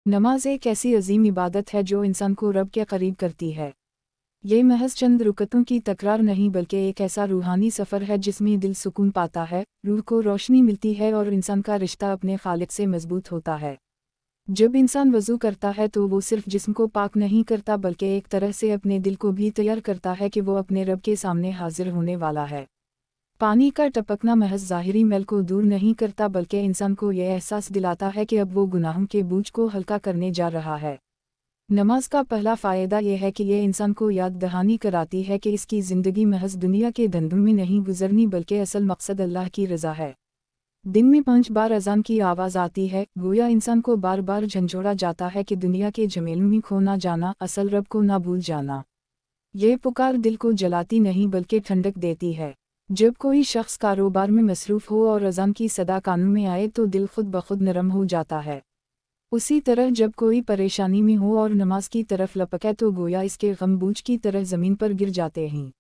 नमाज एक ऐसी अजीम इबादत है जो इंसान को रब के करीब करती है। ये महज चंद रुकतों की तकरार नहीं बल्कि एक ऐसा रूहानी सफ़र है जिसमें दिल सुकून पाता है, रूह को रोशनी मिलती है और इंसान का रिश्ता अपने खालिक से मजबूत होता है। जब इंसान वज़ू करता है तो वो सिर्फ जिस्म को पाक नहीं करता बल्कि एक तरह से अपने दिल को भी तैयार करता है कि वो अपने रब के सामने हाजिर होने वाला है। पानी का टपकना महज ज़ाहिरी मैल को दूर नहीं करता बल्कि इंसान को यह एहसास दिलाता है कि अब वो गुनाहों के बोझ को हल्का करने जा रहा है। नमाज का पहला फ़ायदा यह है कि ये इंसान को याद दहानी कराती है कि इसकी ज़िंदगी महज दुनिया के धंधों में नहीं गुजरनी बल्कि असल मकसद अल्लाह की रज़ा है। दिन में 5 बार अज़ान की आवाज़ आती है, गोया इंसान को बार बार झंझोड़ा जाता है कि दुनिया के झमेलों में खो ना जाना, असल रब को ना भूल जाना। ये पुकार दिल को जलाती नहीं बल्कि ठंडक देती है। जब कोई शख्स कारोबार में मसरूफ़ हो और अज़ान की सदा कानों में आए तो दिल खुद ब खुद नरम हो जाता है। उसी तरह जब कोई परेशानी में हो और नमाज की तरफ लपके तो गोया इसके गम बूझ की तरह ज़मीन पर गिर जाते हैं।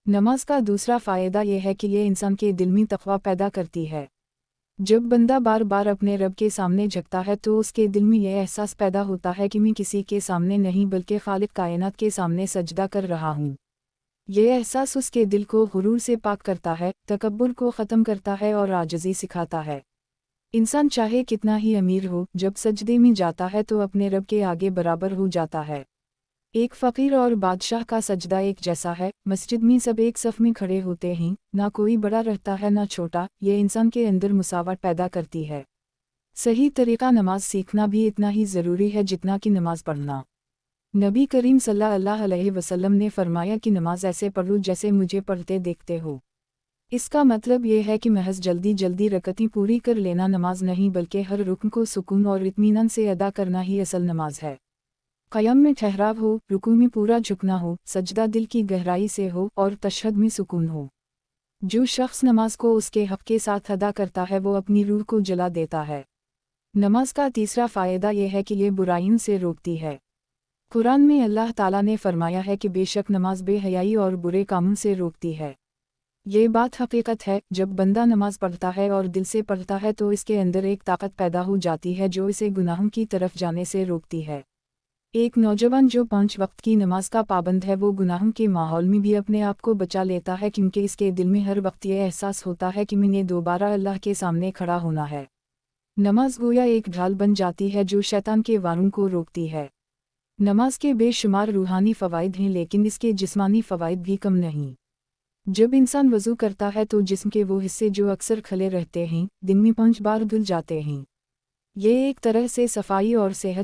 नमाज का दूसरा फ़ायदा यह है कि यह इंसान के दिल में तक़वा पैदा करती है। जब बंदा बार बार अपने रब के सामने झुकता है तो उसके दिल में यह एहसास पैदा होता है कि मैं किसी के सामने नहीं बल्कि खालिक कायनात के सामने सजदा कर रहा हूँ। यह एहसास उसके दिल को गुरूर से पाक करता है, तकब्बुर को ख़त्म करता है और आजिज़ी सिखाता है। इंसान चाहे कितना ही अमीर हो, जब सजदे में जाता है तो अपने रब के आगे बराबर हो जाता है। एक फ़कीर और बादशाह का सजदा एक जैसा है। मस्जिद में सब एक सफ़ में खड़े होते हैं, ना कोई बड़ा रहता है ना छोटा। ये इंसान के अंदर मुसावत पैदा करती है। सही तरीक़ा नमाज सीखना भी इतना ही ज़रूरी है जितना कि नमाज पढ़ना। नबी करीम सल्लल्लाहु अलैहि वसल्लम ने फरमाया कि नमाज ऐसे पढ़ो जैसे मुझे पढ़ते देखते हो। इसका मतलब ये है कि महज जल्दी जल्दी रकतें पूरी कर लेना नमाज नहीं बल्कि हर रुकन को सुकून और इत्मीनान से अदा करना ही असल नमाज है। क़याम में ठहराव हो, रुकू में पूरा झुकना हो, सजदा दिल की गहराई से हो और तशहद में सुकून हो। जो शख्स नमाज को उसके हक़ के साथ अदा करता है वो अपनी रूह को जला देता है। नमाज का तीसरा फ़ायदा यह है कि ये बुराइयों से रोकती है। कुरान में अल्लाह ताला ने फरमाया है कि बेशक नमाज बेहयाई और बुरे कामों से रोकती है। ये बात हकीकत है। जब बंदा नमाज पढ़ता है और दिल से पढ़ता है तो इसके अंदर एक ताकत पैदा हो जाती है जो इसे गुनाहों की तरफ जाने से रोकती है। एक नौजवान जो 5 वक्त की नमाज का पाबंद है वो गुनाहों के माहौल में भी अपने आप को बचा लेता है क्योंकि इसके दिल में हर वक्त ये एहसास होता है कि मैंने दोबारा अल्लाह के सामने खड़ा होना है। नमाज गोया एक ढाल बन जाती है जो शैतान के वारों को रोकती है। नमाज के बेशुमार रूहानी फ़वाइद हैं लेकिन इसके जिस्मानी फ़वाइद भी कम नहीं। जब इंसान वज़ू करता है तो जिस्म के वो हिस्से जो अक्सर खले रहते हैं, दिन में 5 बार धुल जाते हैं। ये एक तरह से सफाई और सेहत